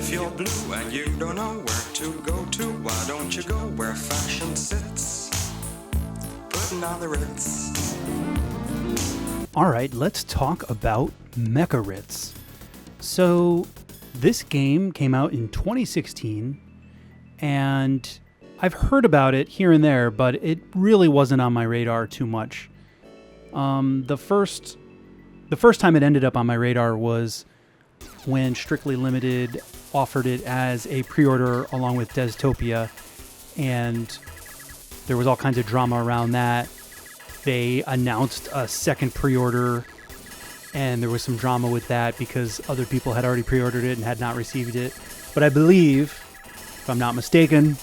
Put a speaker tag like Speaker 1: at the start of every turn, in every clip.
Speaker 1: If you're blue and you don't know where to go to, why don't you go where fashion sits? Putting on the Ritz.
Speaker 2: All right, let's talk about Mecha Ritz. So this game came out in 2016, and I've heard about it here and there, but it really wasn't on my radar too much. The first time it ended up on my radar was when Strictly Limited offered it as a pre-order along with Desktopia, and there was all kinds of drama around that. They announced a second pre-order, and there was some drama with that because other people had already pre-ordered it and had not received it. But I believe, if I'm not mistaken,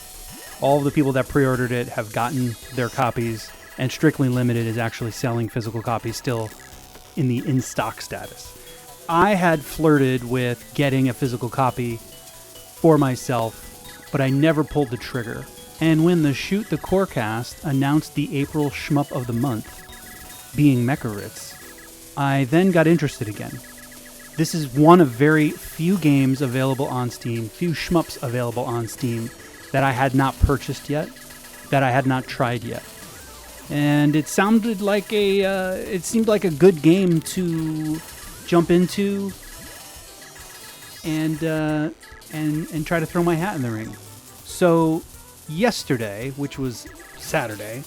Speaker 2: all of the people that pre-ordered it have gotten their copies, and Strictly Limited is actually selling physical copies still in the in-stock status. I had flirted with getting a physical copy for myself, but I never pulled the trigger. And when the Shoot the Corecast announced the April Shmup of the month, being Mecha Ritz, I then got interested again. This is one of very few games available on Steam, few shmups available on Steam, that I had not purchased yet, that I had not tried yet. And it seemed like a good game to jump into and try to throw my hat in the ring. So yesterday, which was Saturday,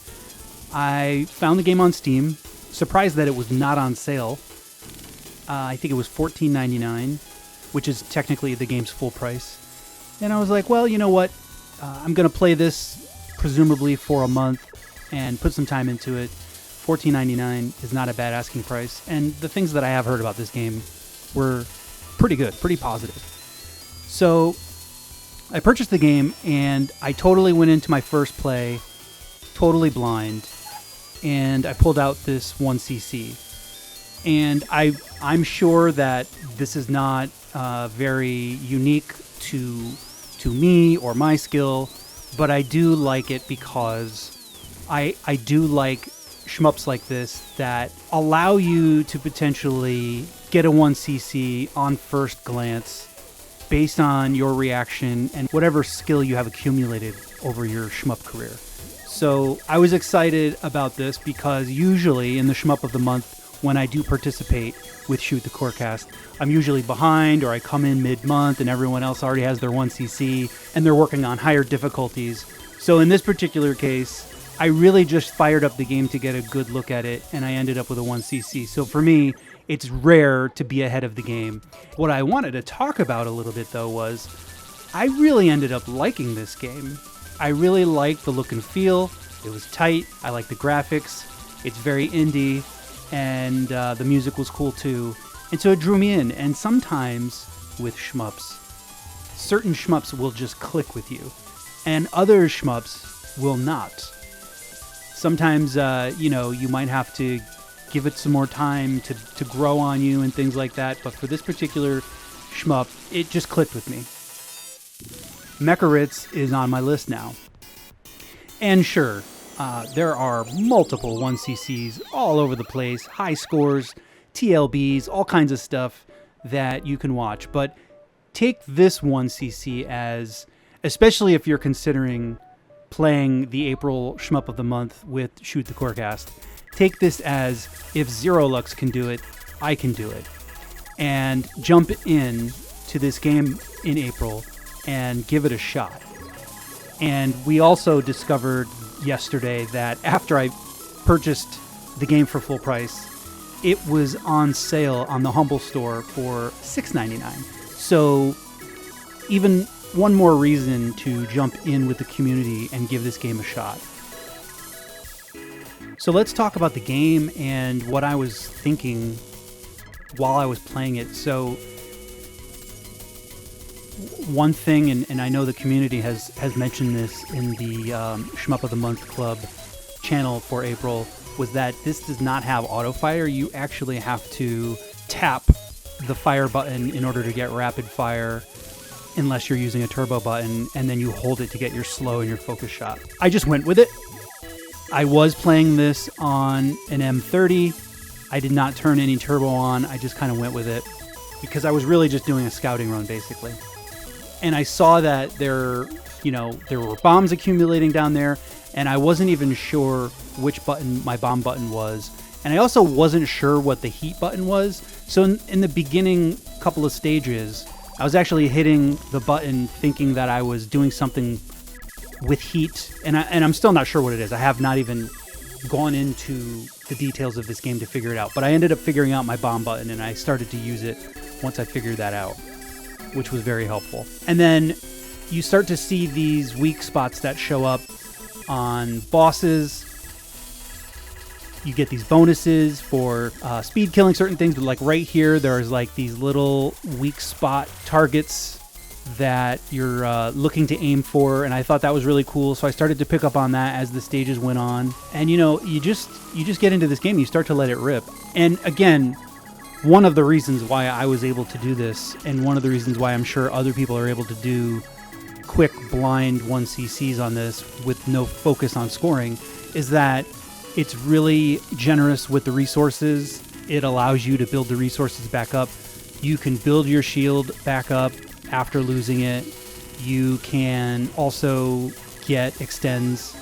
Speaker 2: I found the game on Steam. Surprised that it was not on sale. I think it was $14.99, which is technically the game's full price. And I was like, well, you know what? I'm going to play this presumably for a month and put some time into it. $14.99 is not a bad asking price. And the things that I have heard about this game were pretty good, pretty positive. So I purchased the game, and I totally went into my first play totally blind, and I pulled out this 1cc. And I'm sure that this is not very unique to me or my skill, but I do like it because I do like shmups like this that allow you to potentially get a 1cc on first glance based on your reaction and whatever skill you have accumulated over your shmup career. So I was excited about this because usually in the shmup of the month, when I do participate with Shoot the Corecast, I'm usually behind, or I come in mid-month and everyone else already has their 1cc and they're working on higher difficulties. So in this particular case, I really just fired up the game to get a good look at it, and I ended up with a 1cc. So for me, it's rare to be ahead of the game. What I wanted to talk about a little bit, though, was I really ended up liking this game. I really liked the look and feel. It was tight. I liked the graphics. It's very indie, and the music was cool, too. And so it drew me in. And sometimes with shmups, certain shmups will just click with you, and other shmups will not. Sometimes, you might have to give it some more time to grow on you and things like that. But for this particular shmup, it just clicked with me. Mecha Ritz is on my list now. And sure, there are multiple 1cc's all over the place, high scores, TLBs, all kinds of stuff that you can watch. But take this 1cc as, especially if you're considering playing the April Shmup of the Month with Shoot the Corecast, take this as, if Zero Lux can do it, I can do it. And jump in to this game in April and give it a shot. And we also discovered yesterday that after I purchased the game for full price, it was on sale on the Humble Store for $6.99. So even one more reason to jump in with the community and give this game a shot. So let's talk about the game and what I was thinking while I was playing it. So one thing, and I know the community has mentioned this in the Shmup of the Month Club channel for April, was that this does not have auto fire. You actually have to tap the fire button in order to get rapid fire, unless you're using a turbo button, and then you hold it to get your slow and your focus shot. I just went with it. I was playing this on an M30. I did not turn any turbo on. I just kind of went with it because I was really just doing a scouting run, basically. and I saw that there were bombs accumulating down there, and I wasn't even sure which button my bomb button was. And I also wasn't sure what the heat button was. So in the beginning couple of stages, I was actually hitting the button thinking that I was doing something with heat. And I'm still not sure what it is. I have not even gone into the details of this game to figure it out. But I ended up figuring out my bomb button, and I started to use it once I figured that out, which was very helpful. And then you start to see these weak spots that show up on bosses. You get these bonuses for speed killing certain things, but like right here, there's like these little weak spot targets that you're looking to aim for, and I thought that was really cool. So I started to pick up on that as the stages went on, and you just get into this game and you start to let it rip. And again, one of the reasons why I was able to do this, and one of the reasons why I'm sure other people are able to do quick blind 1cc's on this with no focus on scoring, is that it's really generous with the resources. It allows you to build the resources back up. You can build your shield back up after losing it. You can also get extends.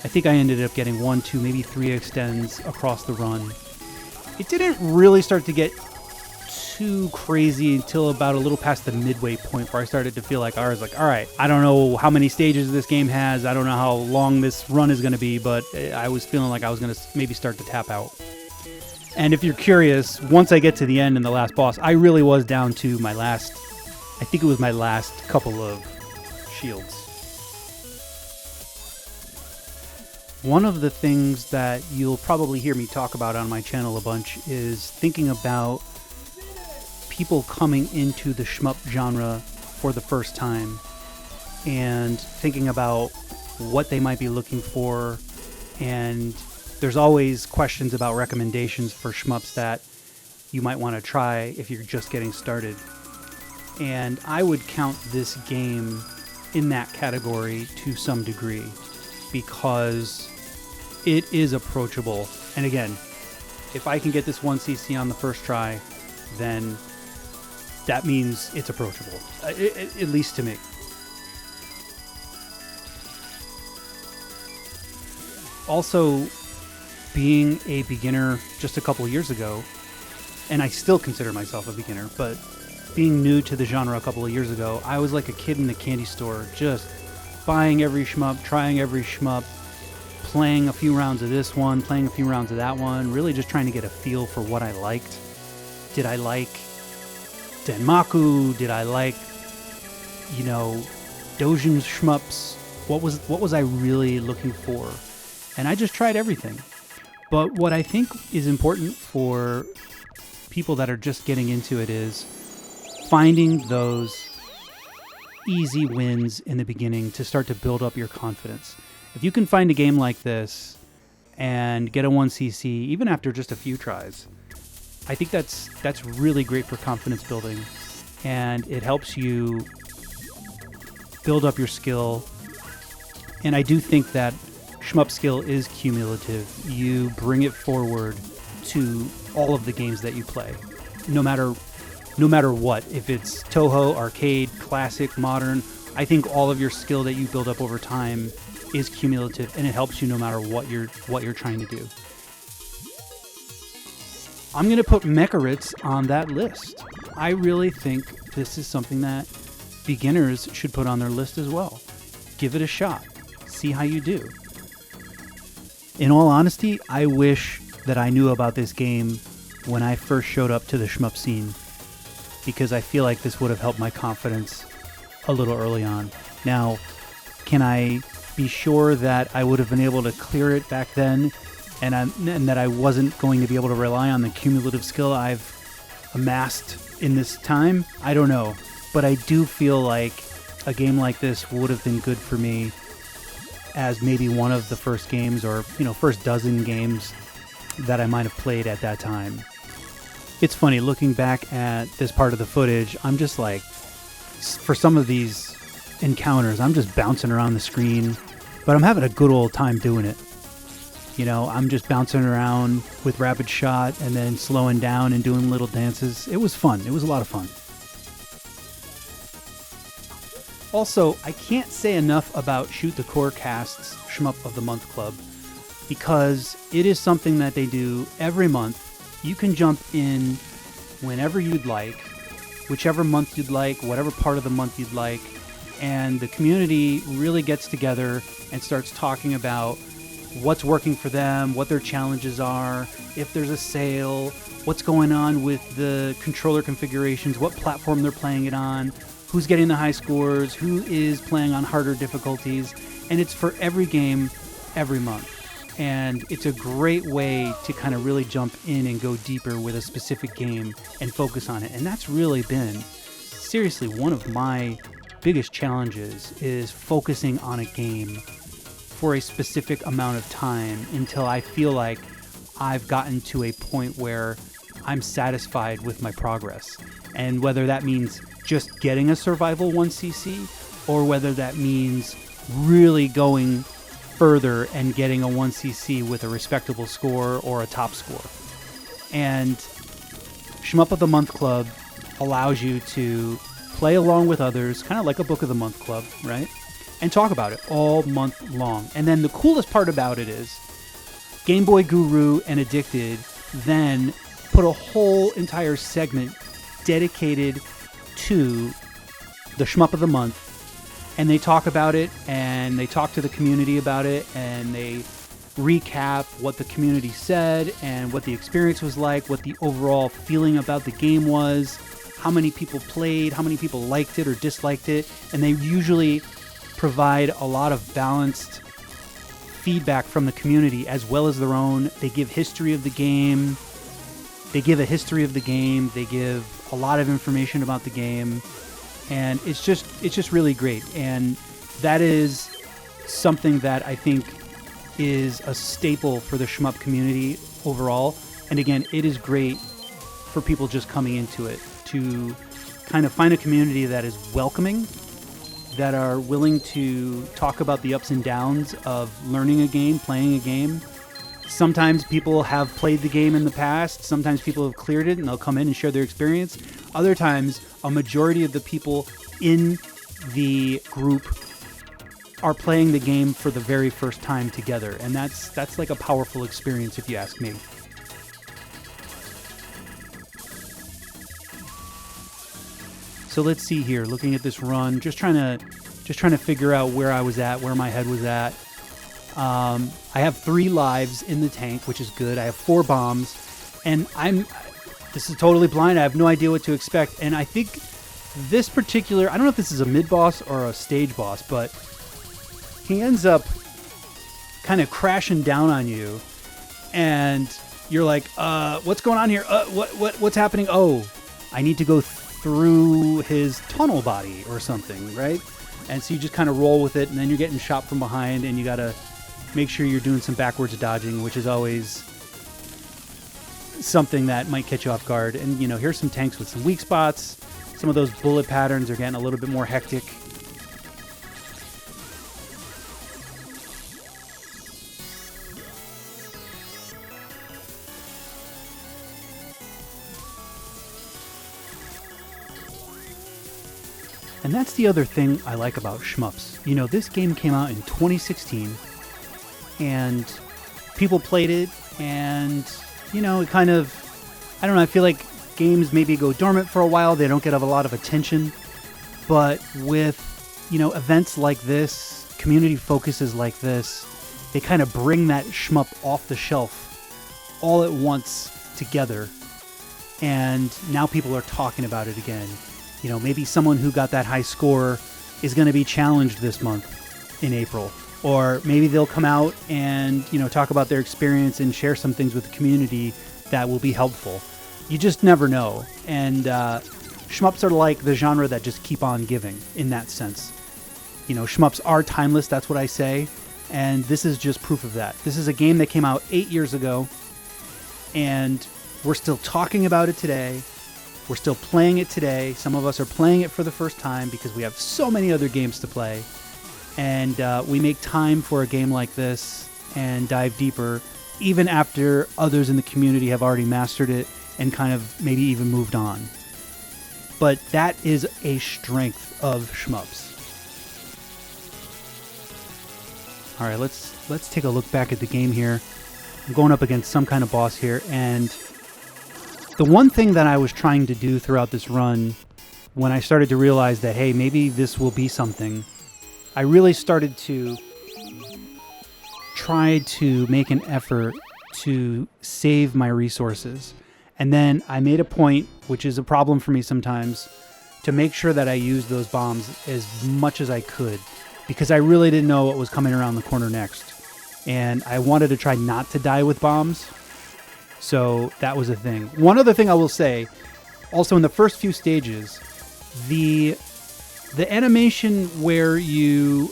Speaker 2: I think I ended up getting 1, 2, maybe 3 extends across the run. It didn't really start to get too crazy until about a little past the midway point, where I started to feel like I was like, all right, I don't know how many stages this game has. I don't know how long this run is going to be, but I was feeling like I was going to maybe start to tap out. And if you're curious, once I get to the end and the last boss, I really was down to my last, I think it was my last couple of shields. One of the things that you'll probably hear me talk about on my channel a bunch is thinking about people coming into the shmup genre for the first time and thinking about what they might be looking for. And there's always questions about recommendations for shmups that you might want to try if you're just getting started. And I would count this game in that category to some degree, because it is approachable. And again, if I can get this 1cc on the first try, then that means it's approachable, at least to me. Also, being a beginner just a couple years ago, and I still consider myself a beginner, but being new to the genre a couple of years ago, I was like a kid in a candy store, just buying every shmup, trying every shmup, playing a few rounds of this one, playing a few rounds of that one, really just trying to get a feel for what I liked. Did I like Denmaku? Did I like, Dojin shmups? What was I really looking for? And I just tried everything. But what I think is important for people that are just getting into it is finding those easy wins in the beginning to start to build up your confidence. If you can find a game like this and get a 1cc, even after just a few tries, I think that's really great for confidence building, and it helps you build up your skill. And I do think that shmup skill is cumulative. You bring it forward to all of the games that you play, no matter what. If it's Toho, arcade, classic, modern, I think all of your skill that you build up over time is cumulative, and it helps you no matter what you're trying to do. I'm going to put Mecha Ritz on that list. I really think this is something that beginners should put on their list as well. Give it a shot. See how you do. In all honesty, I wish that I knew about this game when I first showed up to the shmup scene, because I feel like this would have helped my confidence a little early on. Now, can I be sure that I would have been able to clear it back then, and that I wasn't going to be able to rely on the cumulative skill I've amassed in this time? I don't know. But I do feel like a game like this would have been good for me as maybe one of the first games, or first dozen games that I might have played at that time. It's funny, looking back at this part of the footage, I'm just like, for some of these encounters, I'm just bouncing around the screen, but I'm having a good old time doing it. I'm just bouncing around with rapid shot and then slowing down and doing little dances. It was fun. It was a lot of fun. Also, I can't say enough about Shoot the Core Cast's Shmup of the Month Club, because it is something that they do every month. You can jump in whenever you'd like, whichever month you'd like, whatever part of the month you'd like, and the community really gets together and starts talking about what's working for them, what their challenges are, if there's a sale, what's going on with the controller configurations, what platform they're playing it on, who's getting the high scores, who is playing on harder difficulties, and it's for every game, every month. And it's a great way to kind of really jump in and go deeper with a specific game and focus on it. And that's really been, seriously, one of my biggest challenges, is focusing on a game for a specific amount of time until I feel like I've gotten to a point where I'm satisfied with my progress. And whether that means just getting a survival 1cc, or whether that means really going further and getting a 1cc with a respectable score or a top score. And Shmup of the Month Club allows you to play along with others, kind of like a Book of the Month Club, right? And talk about it all month long. And then the coolest part about it is Game Boy Guru and Addicted then put a whole entire segment dedicated to the Shmup of the Month. And they talk about it, and they talk to the community about it, and they recap what the community said and what the experience was like, what the overall feeling about the game was, how many people played, how many people liked it or disliked it. And they usually provide a lot of balanced feedback from the community as well as their own. They give history of the game. They give a history of the game. They give a lot of information about the game. And it's just really great. And that is something that I think is a staple for the Shmup community overall. And again, it is great for people just coming into it to kind of find a community that is welcoming, that are willing to talk about the ups and downs of learning a game, playing a game. Sometimes people have played the game in the past. Sometimes people have cleared it and they'll come in and share their experience. Other times, a majority of the people in the group are playing the game for the very first time together. And that's like a powerful experience, if you ask me. So let's see here, looking at this run, just trying to figure out where I was at, where my head was at. I have 3 lives in the tank, which is good. I have 4 bombs, and this is totally blind. I have no idea what to expect. And I think this particular, I don't know if this is a mid-boss or a stage boss, but he ends up kind of crashing down on you, and you're like, what's going on here? What's happening? Oh, I need to go through his tunnel body or something, right? And so you just kind of roll with it, and then you're getting shot from behind, and you got to make sure you're doing some backwards dodging, which is always something that might catch you off guard. And, you know, here's some tanks with some weak spots. Some of those bullet patterns are getting a little bit more hectic. And that's the other thing I like about Shmups. You know, this game came out in 2016, and people played it, and, you know, it kind of, I don't know, I feel like games maybe go dormant for a while. They don't get a lot of attention. But with, you know, events like this, community focuses like this, they kind of bring that Shmup off the shelf all at once together. And now people are talking about it again. You know, maybe someone who got that high score is going to be challenged this month in April. Or maybe they'll come out and, you know, talk about their experience and share some things with the community that will be helpful. You just never know. And shmups are like the genre that just keep on giving in that sense. You know, shmups are timeless, that's what I say. And this is just proof of that. This is a game that came out 8 years ago, and we're still talking about it today. We're still playing it today. Some of us are playing it for the first time because we have so many other games to play. And we make time for a game like this and dive deeper, even after others in the community have already mastered it and kind of maybe even moved on. But that is a strength of shmups. All right, let's take a look back at the game here. I'm going up against some kind of boss here, and the one thing that I was trying to do throughout this run, when I started to realize that, hey, maybe this will be something, I really started to try to make an effort to save my resources. And then I made a point, which is a problem for me sometimes, to make sure that I used those bombs as much as I could, because I really didn't know what was coming around the corner next. And I wanted to try not to die with bombs. So that was a thing. One other thing I will say, also in the first few stages, the animation where you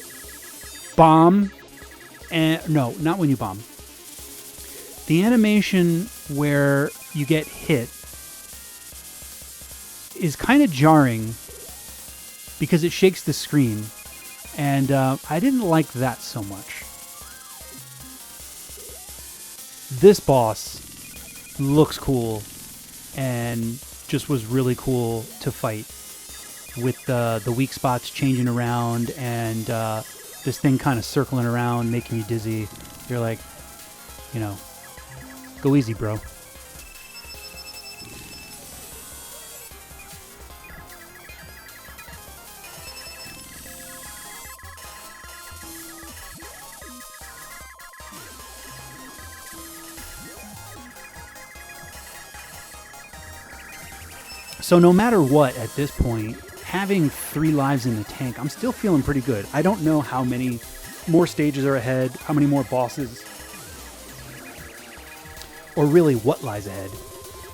Speaker 2: bomb, and no, not when you bomb. The animation where you get hit is kind of jarring because it shakes the screen. And I didn't like that so much. This boss looks cool and just was really cool to fight with the weak spots changing around and this thing kind of circling around, making you dizzy. You're like, you know, go easy, bro. So no matter what, at this point, having 3 lives in the tank, I'm still feeling pretty good. I don't know how many more stages are ahead, how many more bosses, or really what lies ahead.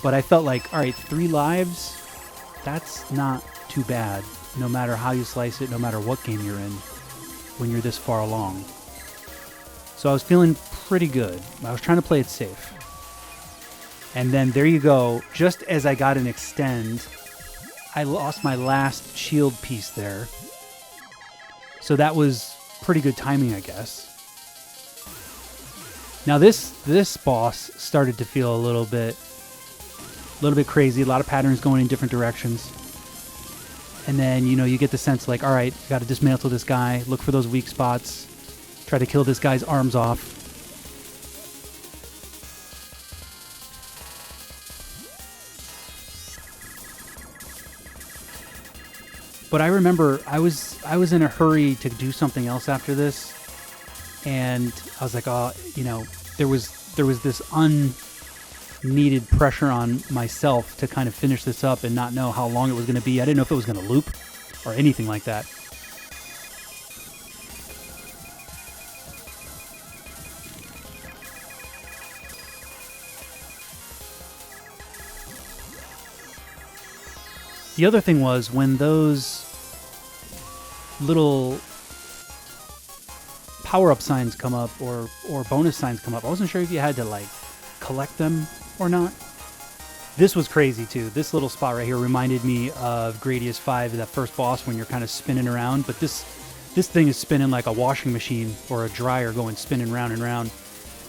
Speaker 2: But I felt like, all right, 3 lives, that's not too bad, no matter how you slice it, no matter what game you're in, when you're this far along. So I was feeling pretty good. I was trying to play it safe. And then there you go. Just as I got an extend, I lost my last shield piece there. So that was pretty good timing, I guess. Now this boss started to feel a little bit crazy. A lot of patterns going in different directions. And then, you know, you get the sense like, all right, got to dismantle this guy, look for those weak spots, try to kill this guy's arms off. But I remember I was in a hurry to do something else after this, and I was like, oh, you know, there was this unneeded pressure on myself to kind of finish this up and not know how long it was going to be. I didn't know if it was going to loop or anything like that. The other thing was when those little power-up signs come up or bonus signs come up, I wasn't sure if you had to like collect them or not. This was crazy too. This little spot right here reminded me of Gradius 5, that first boss when you're kind of spinning around, but this thing is spinning like a washing machine or a dryer, going spinning round and round.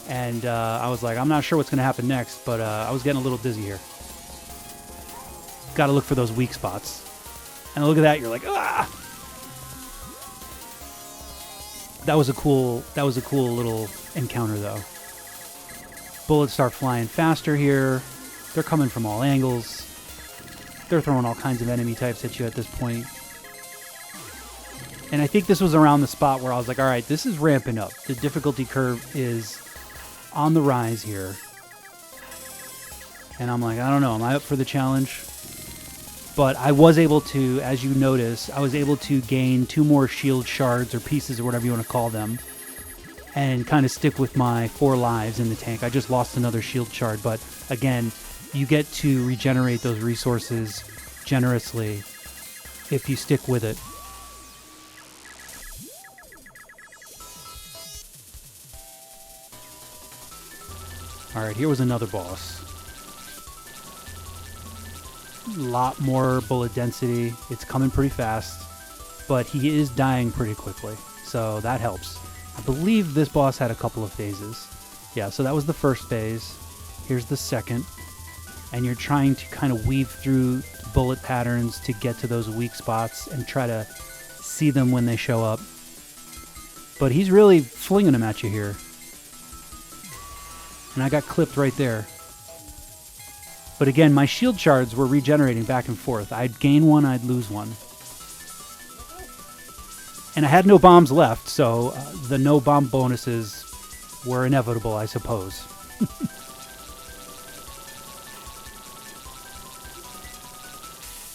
Speaker 2: And I was like, I'm not sure what's going to happen next, but I was getting a little dizzy here. Got to look for those weak spots. And look at that, you're like, ah! That was a cool little encounter though. Bullets start flying faster here. They're coming from all angles. They're throwing all kinds of enemy types at you at this point. And I think this was around the spot where I was like, all right, this is ramping up. The difficulty curve is on the rise here. And I'm like, I don't know, am I up for the challenge? But I was able to, as you notice, I was able to gain 2 more shield shards or pieces or whatever you want to call them, and kind of stick with my 4 lives in the tank. I just lost another shield shard, but again, you get to regenerate those resources generously if you stick with it. Alright, here was another boss. Lot more bullet density. It's coming pretty fast, but he is dying pretty quickly, so that helps. I believe this boss had a couple of phases. Yeah, so that was the first phase. Here's the second, and you're trying to kind of weave through bullet patterns to get to those weak spots and try to see them when they show up. But he's really flinging them at you here. And I got clipped right there. But again, my shield shards were regenerating back and forth. I'd gain one, I'd lose one. And I had no bombs left, so the no bomb bonuses were inevitable, I suppose.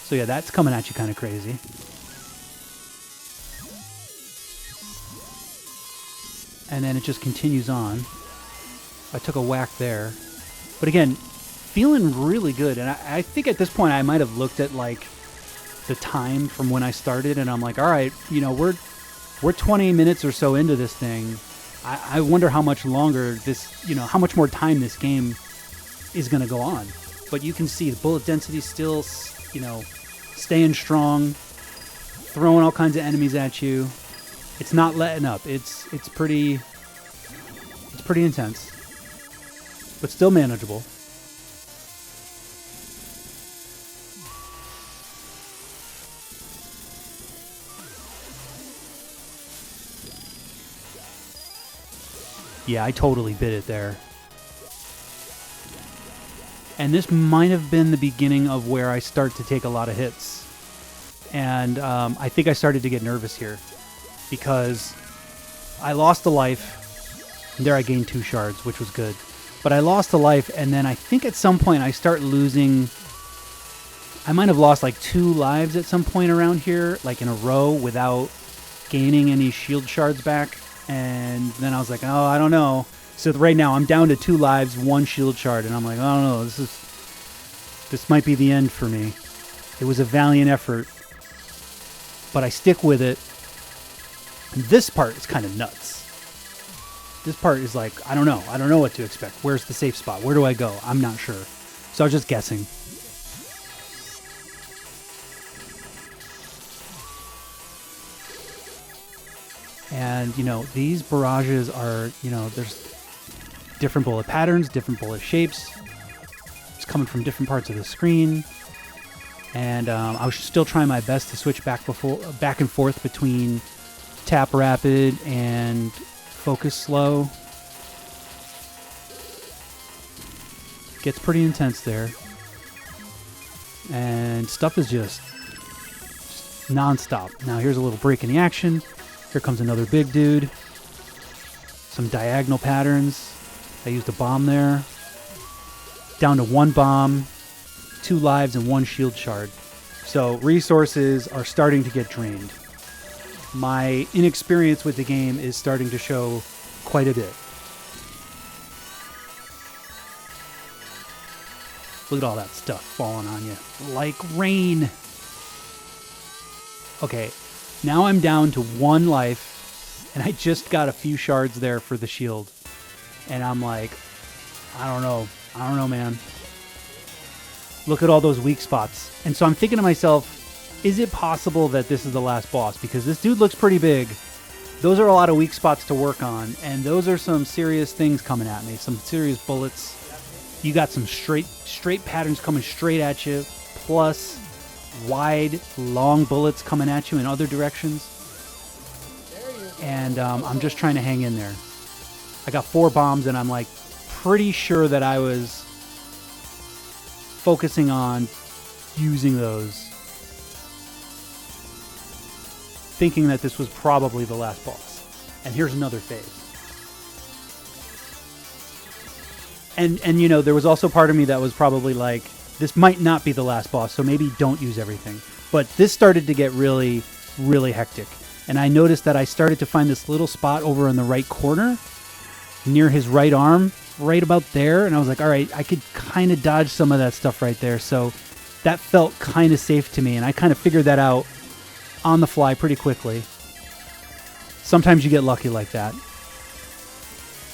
Speaker 2: So yeah, that's coming at you kind of crazy. And then it just continues on. I took a whack there. But again, feeling really good. And I think at this point I might have looked at like the time from when I started, and I'm like, all right, you know, we're 20 minutes or so into this thing. I wonder how much longer this, you know, how much more time this game is going to go on. But you can see the bullet density still, you know, staying strong, throwing all kinds of enemies at you. It's not letting up. It's pretty intense, but still manageable. Yeah, I totally bit it there. And this might have been the beginning of where I start to take a lot of hits. And I think I started to get nervous here because I lost a life. And there I gained 2 shards, which was good. But I lost a life, and then I think at some point I start losing... I might have lost like 2 lives at some point around here, like in a row, without gaining any shield shards back. And then I was like, oh, I don't know. So right now I'm down to 2 lives, 1 shield shard, and I'm like, I don't know, this might be the end for me. It was a valiant effort, but I stick with it. And this part is kind of nuts. This part is like, I don't know what to expect. Where's the safe spot? Where do I go? I'm not sure. So I was just guessing. And, you know, these barrages are, you know, there's different bullet patterns, different bullet shapes. It's coming from different parts of the screen. And I was still trying my best to switch back and forth between tap rapid and focus slow. Gets pretty intense there. And stuff is just non-stop. Now here's a little break in the action. Here comes another big dude. Some diagonal patterns. I used a bomb there. Down to 1 bomb, 2 lives, and 1 shield shard. So resources are starting to get drained. My inexperience with the game is starting to show quite a bit. Look at all that stuff falling on you like rain. Okay. Now I'm down to 1 life, and I just got a few shards there for the shield. And I'm like, I don't know, man. Look at all those weak spots. And so I'm thinking to myself, is it possible that this is the last boss? Because this dude looks pretty big. Those are a lot of weak spots to work on, and those are some serious things coming at me, some serious bullets. You got some straight patterns coming straight at you, plus wide, long bullets coming at you in other directions. And I'm just trying to hang in there. I got 4 bombs, and I'm like pretty sure that I was focusing on using those, thinking that this was probably the last boss. And here's another phase. And you know, there was also part of me that was probably like, this might not be the last boss, so maybe don't use everything. But this started to get really, really hectic. And I noticed that I started to find this little spot over in the right corner, near his right arm, right about there. And I was like, all right, I could kind of dodge some of that stuff right there. So that felt kind of safe to me. And I kind of figured that out on the fly pretty quickly. Sometimes you get lucky like that.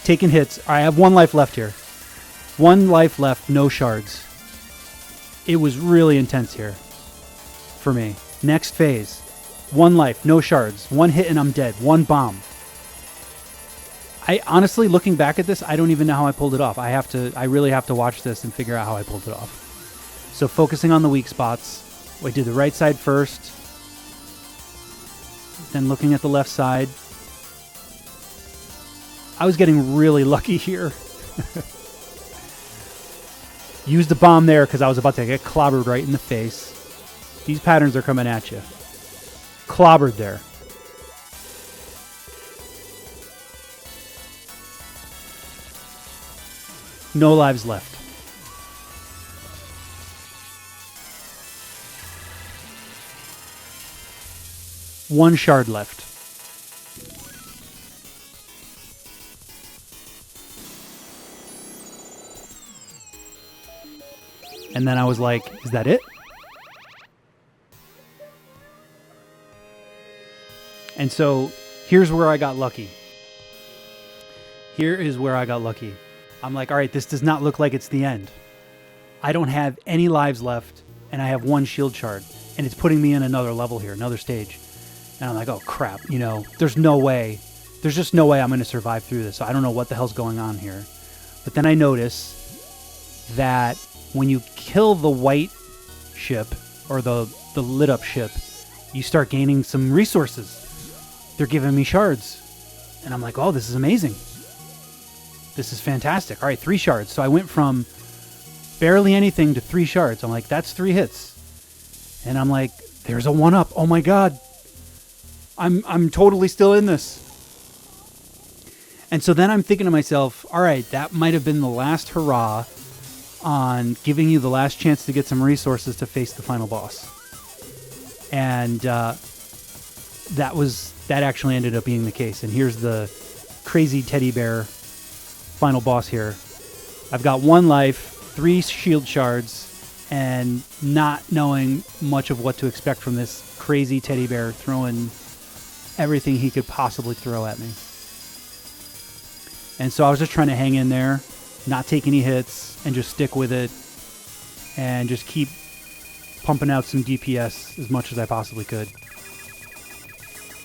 Speaker 2: Taking hits. I have 1 life left here. 1 life left, no shards. It was really intense here for me. Next phase. 1 life, no shards. 1 hit and I'm dead. 1 bomb. I honestly, looking back at this, I don't even know how I pulled it off. I really have to watch this and figure out how I pulled it off. So focusing on the weak spots. I did the right side first. Then looking at the left side. I was getting really lucky here. Used the bomb there because I was about to get clobbered right in the face. These patterns are coming at you. Clobbered there. No lives left. One shard left. And then I was like, is that it? And so here's where I got lucky. Here is where I got lucky. I'm like, all right, this does not look like it's the end. I don't have any lives left, and I have one shield shard, and it's putting me in another level here, another stage. And I'm like, oh, crap, you know, there's no way. There's just no way I'm going to survive through this. So I don't know what the hell's going on here. But then I notice that when you kill the white ship, or the lit up ship, you start gaining some resources. They're giving me shards. And I'm like, oh, this is amazing. This is fantastic. All right, 3 shards. So I went from barely anything to 3 shards. I'm like, that's 3 hits. And I'm like, there's a 1-up. Oh my God. I'm totally still in this. And so then I'm thinking to myself, all right, that might have been the last hurrah on giving you the last chance to get some resources to face the final boss. And that actually ended up being the case. And here's the crazy teddy bear final boss here. I've got 1 life, 3 shield shards, and not knowing much of what to expect from this crazy teddy bear throwing everything he could possibly throw at me. And so I was just trying to hang in there, not take any hits, and just stick with it, and just keep pumping out some DPS as much as I possibly could.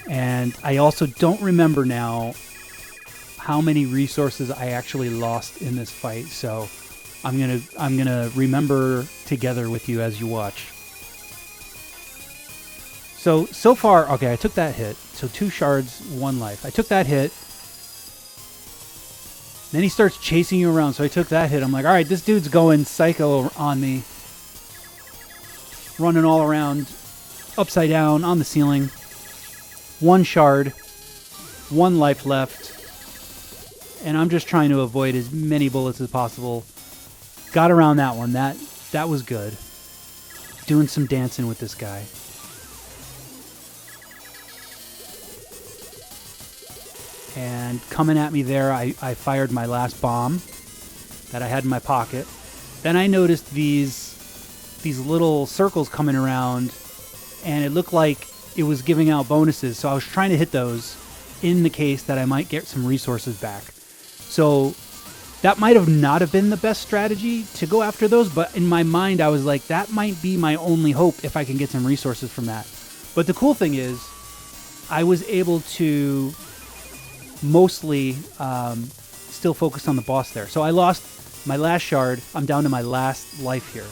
Speaker 2: And I also don't remember now how many resources I actually lost in this fight, so I'm gonna remember together with you as you watch. So far, okay, I took that hit. So 2 shards, 1 life. I took that hit. Then he starts chasing you around, so I took that hit. I'm like, all right, this dude's going psycho on me. Running all around, upside down, on the ceiling. 1 shard, 1 life left. And I'm just trying to avoid as many bullets as possible. Got around that one. That was good. Doing some dancing with this guy. And coming at me there, I fired my last bomb that I had in my pocket. Then I noticed these little circles coming around, and it looked like it was giving out bonuses. So I was trying to hit those in the case that I might get some resources back. So that might have not have been the best strategy to go after those, but in my mind I was like, that might be my only hope if I can get some resources from that. But the cool thing is, I was able to mostly still focus on the boss there. So I lost my last shard. I'm down to my last life here.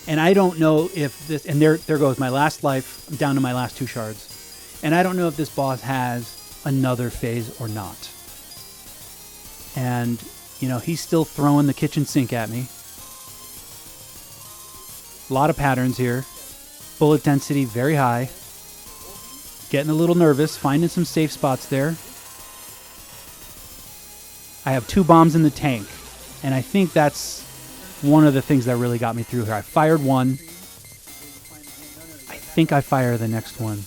Speaker 2: And I don't know if this... And there goes my last life. I'm down to my last 2 shards. And I don't know if this boss has another phase or not. And, you know, he's still throwing the kitchen sink at me. A lot of patterns here. Bullet density very high. Getting a little nervous, finding some safe spots there. I have 2 bombs in the tank, and I think that's one of the things that really got me through here. I fired 1. I think I fire the next one.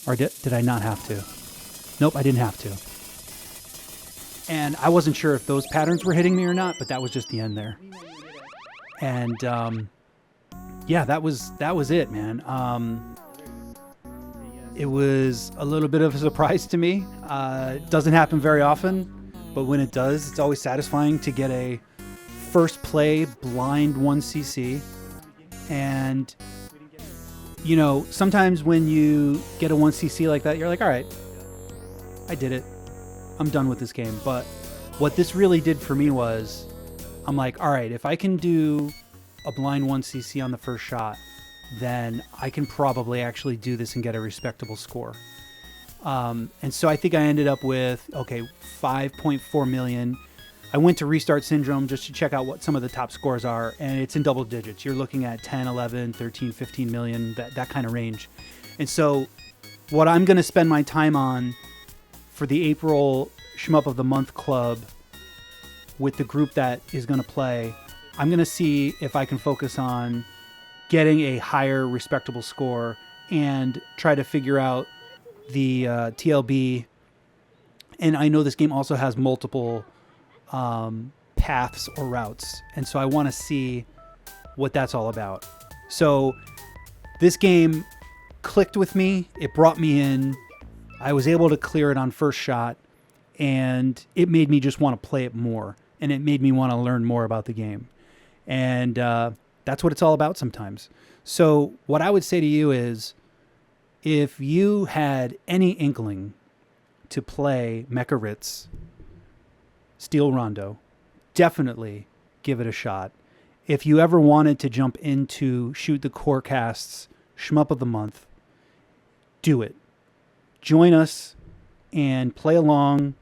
Speaker 2: Or did I not have to? Nope, I didn't have to. And I wasn't sure if those patterns were hitting me or not, but that was just the end there. And yeah, that was it, man. It was a little bit of a surprise to me. It doesn't happen very often, but when it does, it's always satisfying to get a first play blind 1cc. And, you know, sometimes when you get a 1cc like that, you're like, all right, I did it. I'm done with this game. But what this really did for me was, I'm like, all right, if I can do a blind 1cc on the first shot, then I can probably actually do this and get a respectable score. And so I think I ended up with, 5.4 million. I went to Restart Syndrome just to check out what some of the top scores are, and it's in double digits. You're looking at 10, 11, 13, 15 million, that kind of range. And so what I'm going to spend my time on for the April Shmup of the Month Club with the group that is going to play, I'm going to see if I can focus on getting a higher respectable score and try to figure out the TLB. And I know this game also has multiple paths or routes, and so I want to see what that's all about. So this game clicked with me. It brought me in. I was able to clear it on first shot, and it made me just want to play it more, and it made me want to learn more about the game. And that's what it's all about sometimes. So what I would say to you is, if you had any inkling to play Mecha Ritz Steel Rondo, definitely give it a shot. If you ever wanted to jump into Shoot the Corecast's Shmup of the Month, do it. Join us and play along,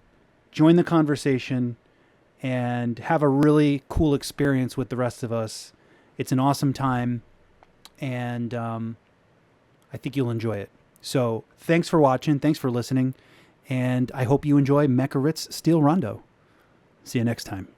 Speaker 2: join the conversation, and have a really cool experience with the rest of us. It's an awesome time, and I think you'll enjoy it. So thanks for watching, thanks for listening, and I hope you enjoy Mecha Ritz Steel Rondo. See you next time.